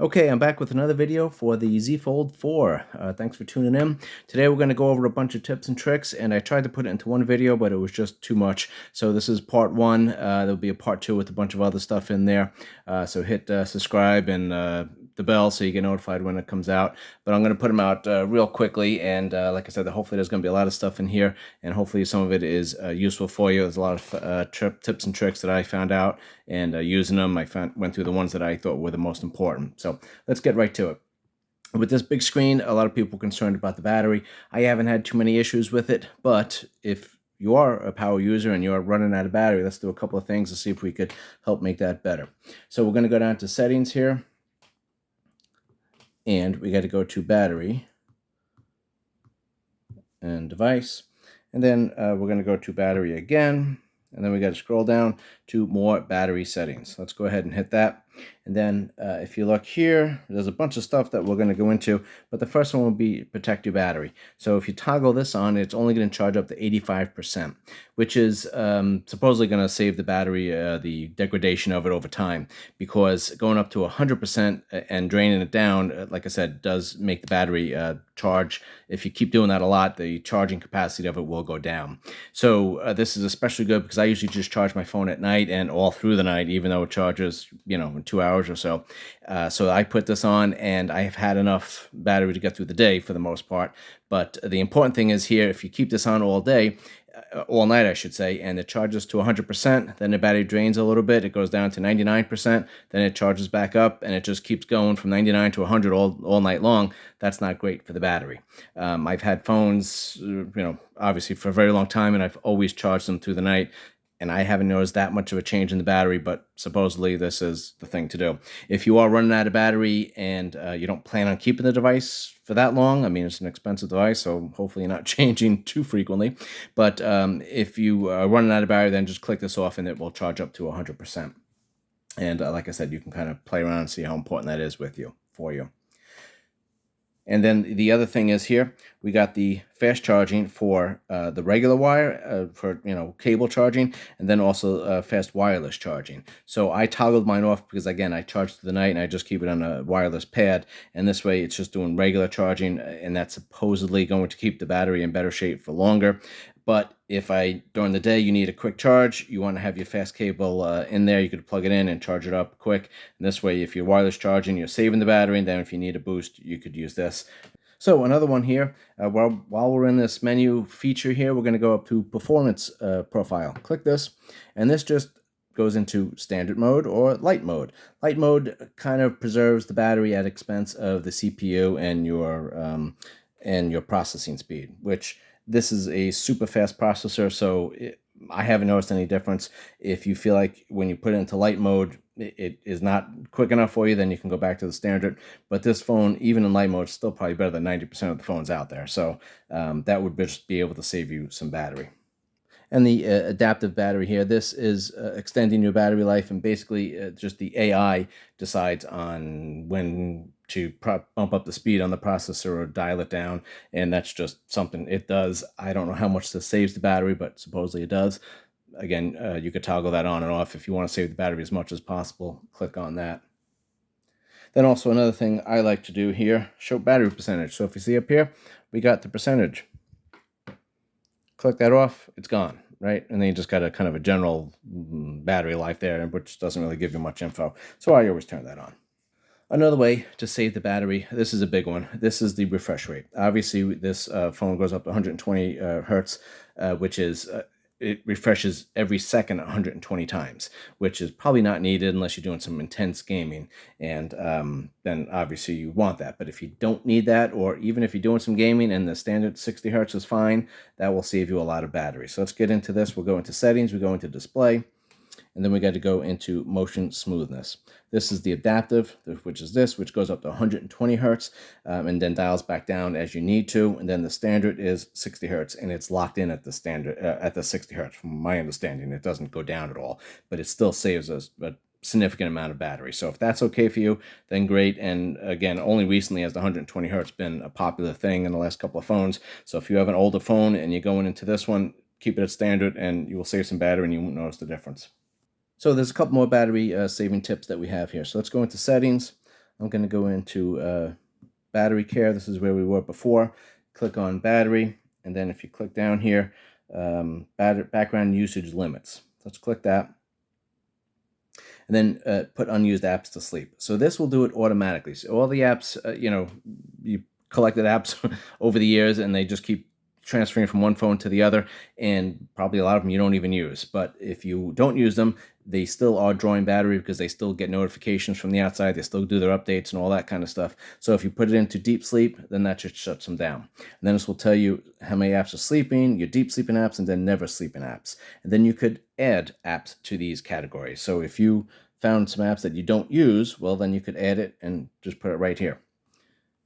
Okay, I'm back with another video for the Z Fold 4. Thanks for tuning in. Today we're going to go over a bunch of tips and tricks, and I tried to put it into one video, but it was just too much. So this is part one. There'll be a part two with a bunch of other stuff in there. So hit subscribe and the bell so you get notified when it comes out. But I'm going to put them out real quickly, and like I said, hopefully there's going to be a lot of stuff in here, and hopefully some of it is useful for you. There's a lot of tips and tricks that I found out, and using them, went through the ones that I thought were the most important. So let's get right to it. With this big screen, a lot of people are concerned about the battery. I haven't had too many issues with it, but if you are a power user and you're running out of battery, let's do a couple of things to see if we could help make that better. So we're going to go down to settings here, and we got to go to battery and device, and then we're going to go to battery again, and then we got to scroll down to more battery settings. Let's go ahead and hit that. And then if you look here, there's a bunch of stuff that we're going to go into, but the first one will be protect your battery. So if you toggle this on, it's only going to charge up to 85%, which is supposedly going to save the battery, the degradation of it over time, because going up to 100% and draining it down, like I said, does make the battery charge. If you keep doing that a lot, the charging capacity of it will go down. So this is especially good because I usually just charge my phone at night and all through the night, even though it charges, in 2 hours or so. So I put this on, and I have had enough battery to get through the day for the most part. But the important thing is here, if you keep this on all day, all night I should say, and it charges to 100%, then the battery drains a little bit, it goes down to 99%, then it charges back up, and it just keeps going from 99 to 100 all night long. That's not great for the battery. I've had phones, obviously for a very long time, and I've always charged them through the night, and I haven't noticed that much of a change in the battery, but supposedly this is the thing to do. If you are running out of battery and you don't plan on keeping the device for that long, I mean, it's an expensive device, so hopefully you're not changing too frequently. But if you are running out of battery, then just click this off and it will charge up to 100%. And like I said, you can kind of play around and see how important that is for you. And then the other thing is here, we got the fast charging for the regular wire, for cable charging, and then also fast wireless charging. So I toggled mine off because, again, I charge through the night and I just keep it on a wireless pad. And this way it's just doing regular charging, and that's supposedly going to keep the battery in better shape for longer. But if during the day you need a quick charge, you want to have your fast cable in there, you could plug it in and charge it up quick. And this way, if you're wireless charging, you're saving the battery, and then if you need a boost, you could use this. So another one here, while we're in this menu feature here, we're going to go up to performance profile. Click this, and this just goes into standard mode or light mode. Light mode kind of preserves the battery at expense of the CPU and your processing speed, which this is a super fast processor, so I haven't noticed any difference. If you feel like when you put it into light mode, it is not quick enough for you, then you can go back to the standard. But this phone, even in light mode, is still probably better than 90% of the phones out there. So that would just be able to save you some battery. And the adaptive battery here, this is extending your battery life, and basically just the AI decides on when to bump up the speed on the processor or dial it down, and that's just something it does. I don't know how much this saves the battery, but supposedly it does. Again, you could toggle that on and off. If you want to save the battery as much as possible, click on that. Then also another thing I like to do here, show battery percentage. So if you see up here, we got the percentage. Click that off, it's gone, right? And then you just got a kind of a general battery life there, which doesn't really give you much info. So I always turn that on. Another way to save the battery, this is a big one. This is the refresh rate. Obviously, this phone goes up to 120 hertz, which is it refreshes every second 120 times, which is probably not needed unless you're doing some intense gaming, and then obviously you want that. But if you don't need that, or even if you're doing some gaming and the standard 60 hertz is fine, that will save you a lot of battery. So let's get into this. We'll go into settings, we go into display, and then we got to go into motion smoothness. This is the adaptive, which is this, which goes up to 120 hertz and then dials back down as you need to. And then the standard is 60 hertz, and it's locked in at the standard at the 60 hertz. From my understanding, it doesn't go down at all, but it still saves us a significant amount of battery. So if that's okay for you, then great. And again, only recently has the 120 hertz been a popular thing in the last couple of phones. So if you have an older phone and you're going into this one, keep it at standard, and you will save some battery, and you won't notice the difference. So there's a couple more battery saving tips that we have here. So let's go into settings. I'm going to go into battery care. This is where we were before. Click on battery, and then if you click down here, background usage limits. Let's click that. And then put unused apps to sleep. So this will do it automatically. So all the apps, you collected apps over the years, and they just keep transferring from one phone to the other, and probably a lot of them you don't even use. But if you don't use them, they still are drawing battery because they still get notifications from the outside. They still do their updates and all that kind of stuff. So if you put it into deep sleep, then that just shuts them down. And then this will tell you how many apps are sleeping, your deep sleeping apps, and then never sleeping apps. And then you could add apps to these categories. So if you found some apps that you don't use, well, then you could add it and just put it right here.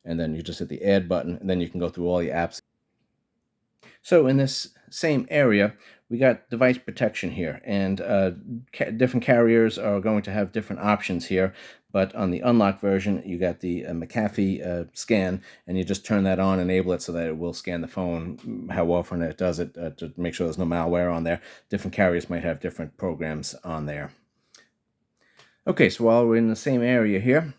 And then you just hit the add button, and then you can go through all the apps. So in this same area, we got device protection here, and different carriers are going to have different options here. But on the unlocked version, you got the McAfee scan, and you just turn that on, enable it so that it will scan the phone how often it does it to make sure there's no malware on there. Different carriers might have different programs on there. Okay, so while we're in the same area here,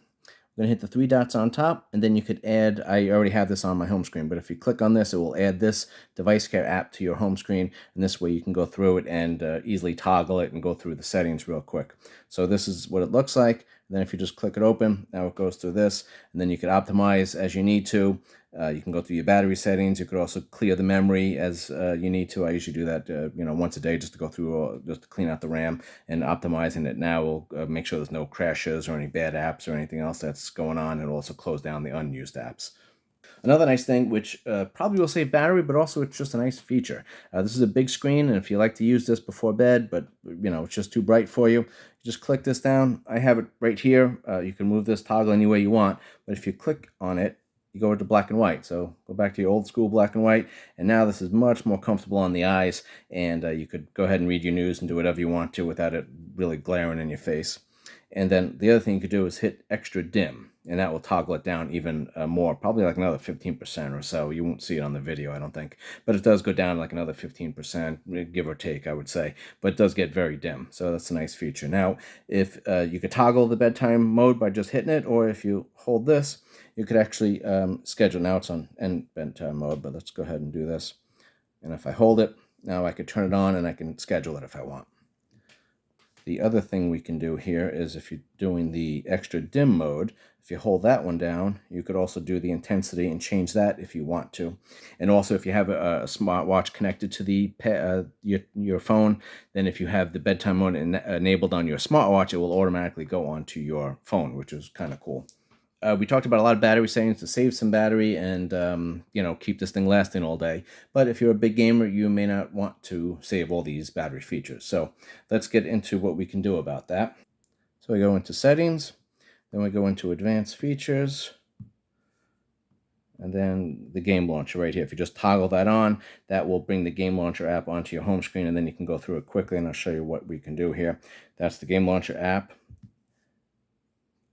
I'm going to hit the three dots on top, and then you could add, I already have this on my home screen, but if you click on this, it will add this device care app to your home screen, and this way you can go through it and easily toggle it and go through the settings real quick. So this is what it looks like. And then if you just click it open, now it goes through this, and then you can optimize as you need to. You can go through your battery settings. You could also clear the memory as you need to. I usually do that, once a day, just to go through, just to clean out the RAM. And optimizing it now will make sure there's no crashes or any bad apps or anything else that's going on. It'll also close down the unused apps. Another nice thing, which probably will save battery, but also it's just a nice feature. This is a big screen, and if you like to use this before bed, but it's just too bright for you, just click this down. I have it right here. You can move this toggle any way you want, but if you click on it, you go to black and white. So go back to your old school black and white, and now this is much more comfortable on the eyes, and you could go ahead and read your news and do whatever you want to without it really glaring in your face. And then the other thing you could do is hit extra dim, and that will toggle it down even more, probably like another 15% or so. You won't see it on the video, I don't think, but it does go down like another 15%, give or take, I would say, but it does get very dim, so that's a nice feature. Now, if you could toggle the bedtime mode by just hitting it, or if you hold this, you could actually schedule. Now it's on end bedtime mode, but let's go ahead and do this. And if I hold it, now I could turn it on and I can schedule it if I want. The other thing we can do here is if you're doing the extra dim mode, if you hold that one down, you could also do the intensity and change that if you want to. And also if you have a smartwatch connected to the your phone, then if you have the bedtime mode enabled on your smartwatch, it will automatically go onto your phone, which is kind of cool. We talked about a lot of battery settings to save some battery and keep this thing lasting all day. But if you're a big gamer, you may not want to save all these battery features. So let's get into what we can do about that. So we go into settings, then we go into advanced features, and then the game launcher right here. If you just toggle that on, that will bring the game launcher app onto your home screen, and then you can go through it quickly, and I'll show you what we can do here. That's the game launcher app.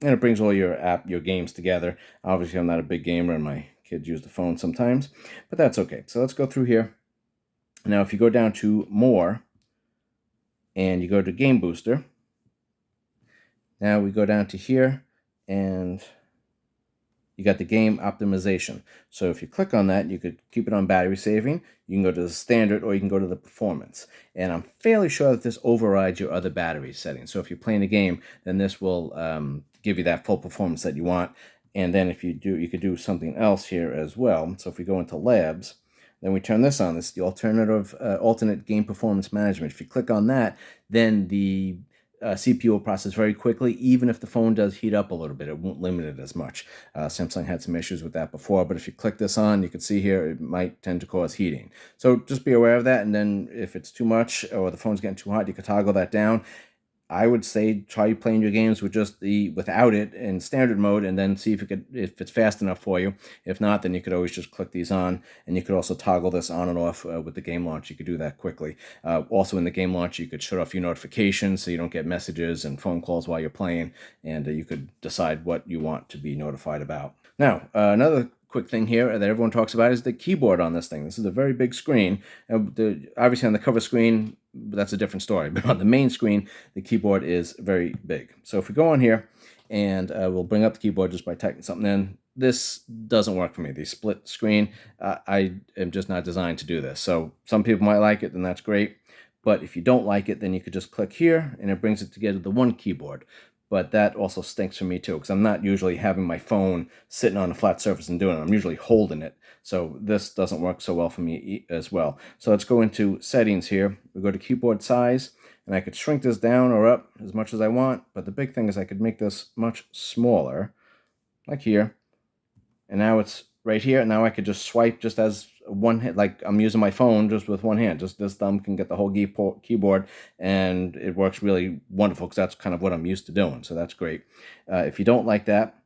And it brings all your games together. Obviously, I'm not a big gamer, and my kids use the phone sometimes, but that's okay. So let's go through here. Now, if you go down to More, and you go to Game Booster, now we go down to here, and you got the game optimization. So if you click on that, you could keep it on battery saving. You can go to the standard, or you can go to the performance. And I'm fairly sure that this overrides your other battery settings. So if you're playing a game, then this will give you that full performance that you want. And then if you do, you could do something else here as well. So if we go into labs, then we turn this on. This is the alternate game performance management. If you click on that, then the CPU will process very quickly, even if the phone does heat up a little bit. It won't limit it as much. Samsung had some issues with that before, but if you click this on, you can see here it might tend to cause heating. So just be aware of that, and then if it's too much or the phone's getting too hot, you can toggle that down. I would say try playing your games with just without it in standard mode, and then see if it's fast enough for you. If not, then you could always just click these on, and you could also toggle this on and off with the game launch. You could do that quickly. Also in the game launch, you could shut off your notifications so you don't get messages and phone calls while you're playing, and you could decide what you want to be notified about. Now, another quick thing here that everyone talks about is the keyboard on this thing. This is a very big screen. Obviously on the cover screen, that's a different story, but on the main screen, the keyboard is very big. So if we go on here and we'll bring up the keyboard just by typing something in. This doesn't work for me. The split screen, I am just not designed to do this. So some people might like it, then that's great. But if you don't like it, then you could just click here, and it brings it together to one keyboard. But that also stinks for me too, because I'm not usually having my phone sitting on a flat surface and doing it. I'm usually holding it. So this doesn't work so well for me as well. So let's go into settings here. We go to keyboard size, and I could shrink this down or up as much as I want. But the big thing is I could make this much smaller, like here. And now it's right here. And now I could just swipe just as one hand, like I'm using my phone just with one hand. Just this thumb can get the whole keyboard, and it works really wonderful because that's kind of what I'm used to doing. So that's great. If you don't like that,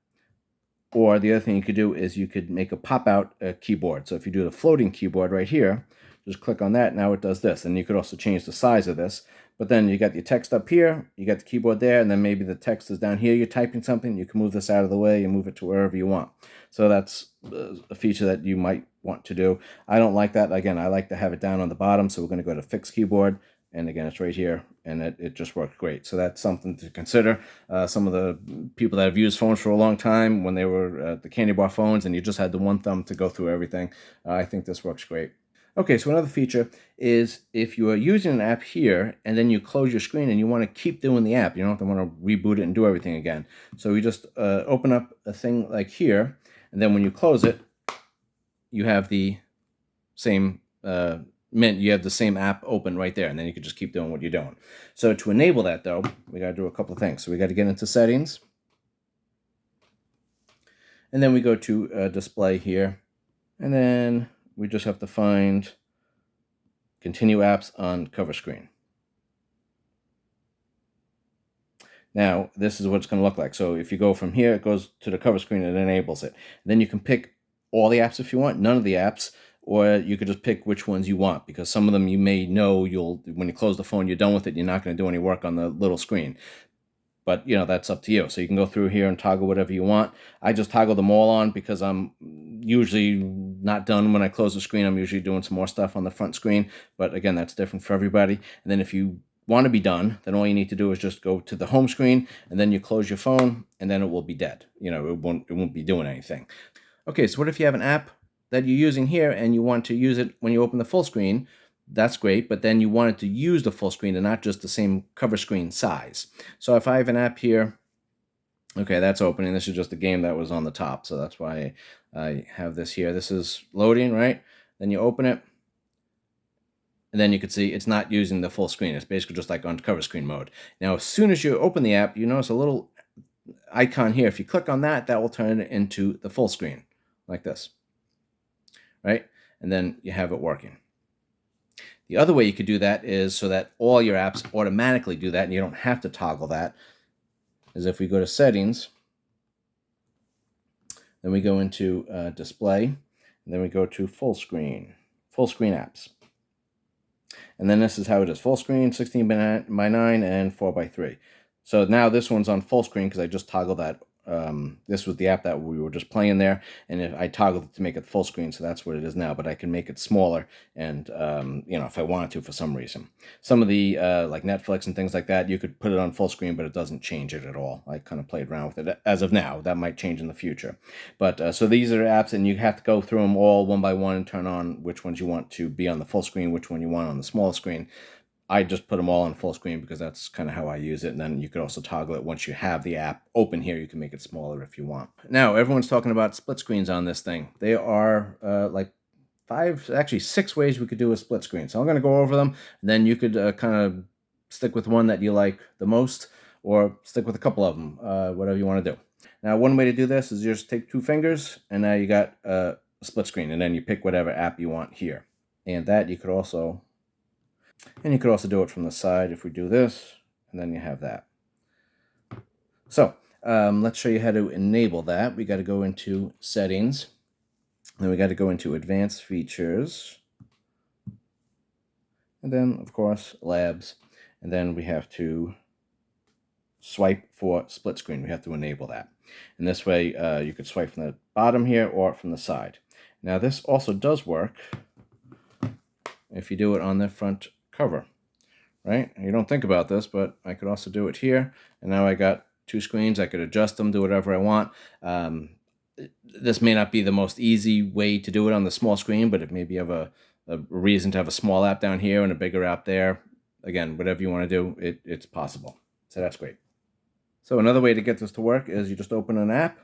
or the other thing you could do is you could make a pop-out keyboard. So if you do the floating keyboard right here, just click on that. Now it does this. And you could also change the size of this. But then you got your text up here, you got the keyboard there, and then maybe the text is down here. You're typing something. You can move this out of the way and move it to wherever you want. So that's a feature that you might want to do. I don't like that. Again, I like to have it down on the bottom. So we're going to go to Fix Keyboard. And again, it's right here, and it just worked great. So that's something to consider. Some of the people that have used phones for a long time, when they were the candy bar phones, and you just had the one thumb to go through everything, I think this works great. Okay, so another feature is if you are using an app here, and then you close your screen and you want to keep doing the app, you don't want to reboot it and do everything again. So you just open up a thing like here, and then when you close it, you have the same you have the same app open right there, and then you can just keep doing what you're doing. So to enable that, though, we got to do a couple of things. So we got to get into settings, and then we go to display here, and then we just have to find continue apps on cover screen. Now, this is what it's going to look like. So if you go from here, it goes to the cover screen and enables it. Then you can pick all the apps if you want, none of the apps, or you could just pick which ones you want, because some of them you may know when you close the phone, you're done with it, you're not going to do any work on the little screen. But, that's up to you. So you can go through here and toggle whatever you want. I just toggle them all on because I'm usually not done when I close the screen. I'm usually doing some more stuff on the front screen. But again, that's different for everybody. And then if you want to be done, then all you need to do is just go to the home screen, and then you close your phone, and then it will be dead. It won't be doing anything. Okay, so what if you have an app that you're using here and you want to use it when you open the full screen? That's great, but then you want it to use the full screen and not just the same cover screen size. So if I have an app here, okay, that's opening. This is just the game that was on the top, so that's why I have this here. This is loading, right? Then you open it, and then you can see it's not using the full screen. It's basically just like on cover screen mode. Now, as soon as you open the app, you notice a little icon here. If you click on that, that will turn it into the full screen, like this, right? And then you have it working. The other way you could do that is so that all your apps automatically do that, and you don't have to toggle that, is if we go to settings, then we go into display, and then we go to full screen apps. And then this is how it is: full screen, 16 by 9, and 4 by 3. So now this one's on full screen because I just toggled that. This was the app that we were just playing there, and if I toggled it to make it full screen, so that's what it is now. But I can make it smaller, and if I wanted to for some reason. Some of the like Netflix and things like that, you could put it on full screen, but it doesn't change it at all. I kind of played around with it as of now. That might change in the future. But so these are apps, and you have to go through them all one by one and turn on which ones you want to be on the full screen, which one you want on the small screen. I just put them all on full screen because that's kind of how I use it. And then you could also toggle it once you have the app open here. You can make it smaller if you want. Now, everyone's talking about split screens on this thing. There are like 6 ways we could do a split screen. So I'm going to go over them. And then you could kind of stick with one that you like the most, or stick with a couple of them, whatever you want to do. Now, one way to do this is you just take 2 fingers, and now you got a split screen. And then you pick whatever app you want here. And that you could also... And you could also do it from the side if we do this, and then you have that. So let's show you how to enable that. We got to go into settings, then we got to go into advanced features, and then of course labs, and then we have to swipe for split screen. We have to enable that. And this way you could swipe from the bottom here or from the side. Now this also does work if you do it on the front cover, right? You don't think about this, but I could also do it here, and now I got two screens. I could adjust them, do whatever I want. This may not be the most easy way to do it on the small screen, but if maybe you have a reason to have a small app down here and a bigger app there, again, whatever you want to do, it's possible. So that's great. So another way to get this to work is you just open an app,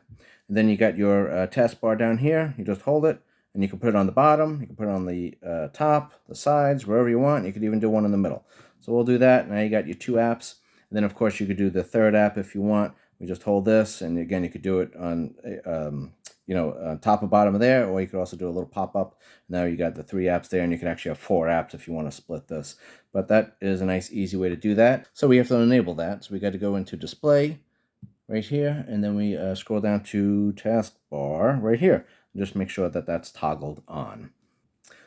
and then you got your taskbar down here. You just hold it, and you can put it on the bottom, you can put it on the top, the sides, wherever you want. You could even do one in the middle. So we'll do that. Now you got your two apps. And then, of course, you could do the third app if you want. We just hold this, and again, you could do it on, on top or bottom of there, or you could also do a little pop-up. Now you got the three apps there, and you can actually have four apps if you want to split this. But that is a nice, easy way to do that. So we have to enable that. So we got to go into Display right here, and then we scroll down to Taskbar right here. Just make sure that that's toggled on.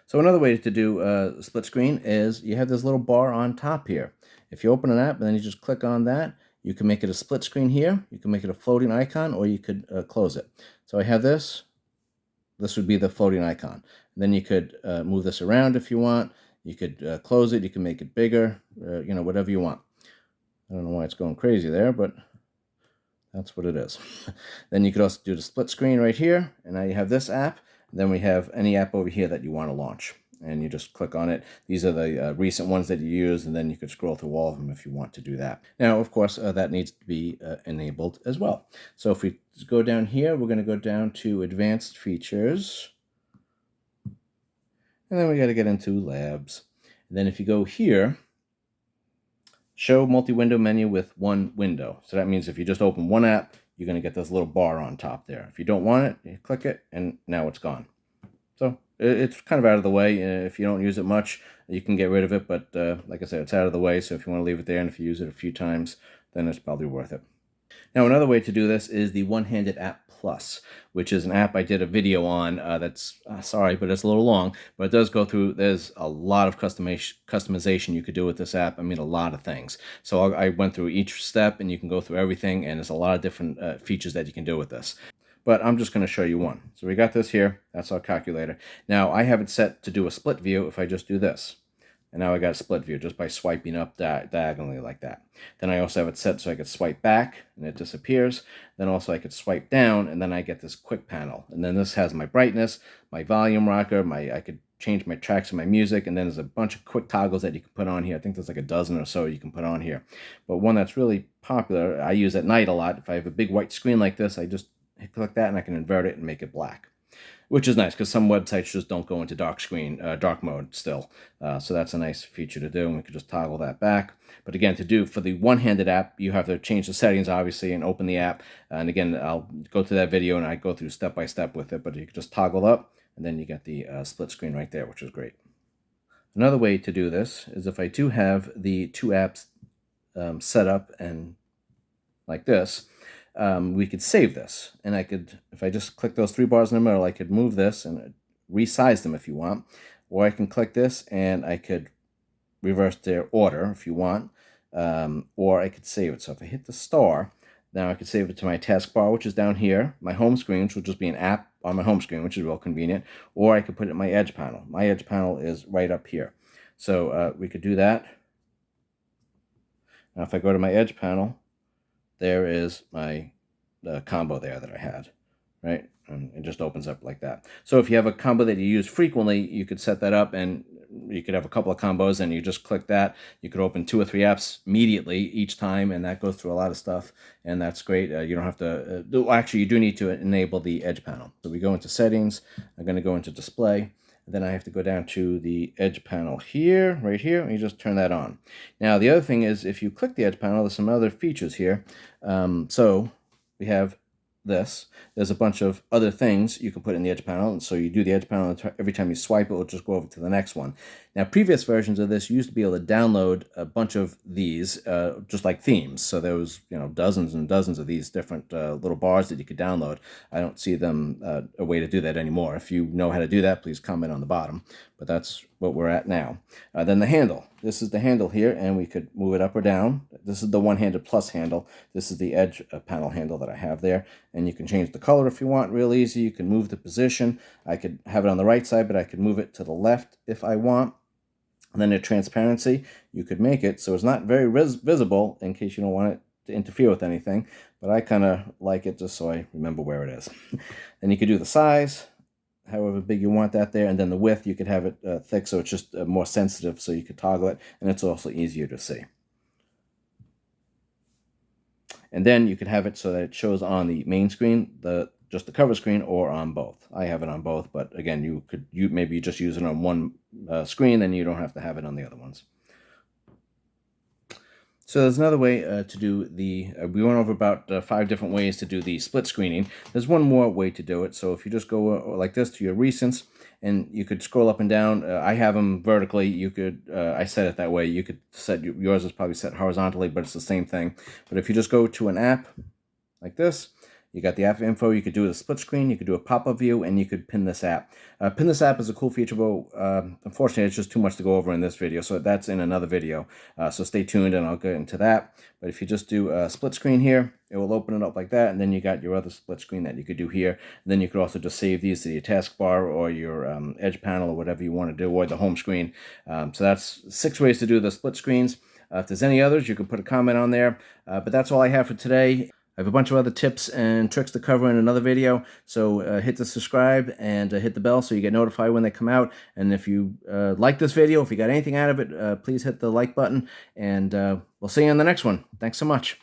So another way to do split screen is you have this little bar on top here. If you open an app and then you just click on that, you can make it a split screen here. You can make it a floating icon, or you could close it. So I have this. This would be the floating icon. And then you could move this around if you want. You could close it. You can make it bigger, whatever you want. I don't know why it's going crazy there, but that's what it is. Then you could also do the split screen right here. And now you have this app. Then we have any app over here that you want to launch, and you just click on it. These are the recent ones that you use, and then you could scroll through all of them if you want to do that. Now, of course, that needs to be enabled as well. So if we go down here, we're going to go down to Advanced Features, and then we got to get into Labs. And then if you go here, Show multi-window menu with one window. So that means if you just open one app, you're going to get this little bar on top there. If you don't want it, you click it, and now it's gone. So it's kind of out of the way. If you don't use it much, you can get rid of it. But like I said, it's out of the way. So if you want to leave it there, and if you use it a few times, then it's probably worth it. Now, another way to do this is the One-Handed App Plus, which is an app I did a video on that's, sorry, but it's a little long, but it does go through, there's a lot of customization you could do with this app. I mean, a lot of things. So I went through each step, and you can go through everything, and there's a lot of different features that you can do with this. But I'm just going to show you one. So we got this here. That's our calculator. Now, I have it set to do a split view if I just do this. And now I got a split view just by swiping up diagonally like that. Then I also have it set so I could swipe back and it disappears. Then also I could swipe down, and then I get this quick panel. And then this has my brightness, my volume rocker, I could change my tracks and my music, and then there's a bunch of quick toggles that you can put on here. I think there's like a dozen or so you can put on here. But one that's really popular, I use at night a lot. If I have a big white screen like this, I just click that and I can invert it and make it black. Which is nice, because some websites just don't go into dark mode still. So that's a nice feature to do, and we could just toggle that back. But again, to do for the one-handed app, you have to change the settings, obviously, and open the app. And again, I'll go through that video, and I go through step by step with it. But you can just toggle up, and then you get the split screen right there, which is great. Another way to do this is if I do have the two apps set up and like this, we could save this, and I could, if I just click those three bars in the middle, I could move this and resize them if you want, or I can click this and I could reverse their order if you want, or I could save it. So if I hit the star, now I could save it to my taskbar, which is down here, my home screen, which will just be an app on my home screen, which is real convenient, or I could put it in my edge panel. My edge panel is right up here. So we could do that. Now if I go to my edge panel, there is my combo there that I had, right? And it just opens up like that. So if you have a combo that you use frequently, you could set that up, and you could have a couple of combos, and you just click that. You could open 2 or 3 apps immediately each time, and that goes through a lot of stuff, and that's great. You don't have to, actually, you do need to enable the edge panel. So we go into settings. I'm going to go into display. Then I have to go down to the edge panel here, right here, and you just turn that on. Now, the other thing is, if you click the edge panel, there's some other features here. So we have this. There's a bunch of other things you can put in the edge panel, and so you do the edge panel, and every time you swipe it, it'll just go over to the next one. Now, previous versions of this used to be able to download a bunch of these, just like themes. So there was, dozens and dozens of these different little bars that you could download. I don't see them a way to do that anymore. If you know how to do that, please comment on the bottom. But that's what we're at now. Then the handle. This is the handle here, and we could move it up or down. This is the one-handed plus handle. This is the edge panel handle that I have there. And you can change the color if you want, real easy. You can move the position. I could have it on the right side, but I could move it to the left if I want. And then the transparency, you could make it so it's not very visible in case you don't want it to interfere with anything, but I kind of like it just so I remember where it is. Then you could do the size, however big you want that there, and then the width, you could have it thick so it's just more sensitive so you could toggle it, and it's also easier to see. And then you could have it so that it shows on the main screen, just the cover screen, or on both. I have it on both, but again, you maybe just use it on one screen, then you don't have to have it on the other ones. So there's another way to do the, we went over about 5 different ways to do the split screening. There's one more way to do it. So if you just go like this to your recents, and you could scroll up and down. I have them vertically. You could, I set it that way. You could set, yours is probably set horizontally, but it's the same thing. But if you just go to an app like this, you got the app info. You could do a split screen. You could do a pop-up view, and you could pin this app. Pin this app is a cool feature, but unfortunately, it's just too much to go over in this video. So that's in another video. So stay tuned, and I'll get into that. But if you just do a split screen here, it will open it up like that, and then you got your other split screen that you could do here. And then you could also just save these to your taskbar or your edge panel or whatever you want to do, or the home screen. So that's 6 ways to do the split screens. If there's any others, you can put a comment on there. But that's all I have for today. I have a bunch of other tips and tricks to cover in another video, so hit the subscribe and hit the bell so you get notified when they come out. And if you like this video, if you got anything out of it, please hit the like button, and we'll see you in the next one. Thanks so much.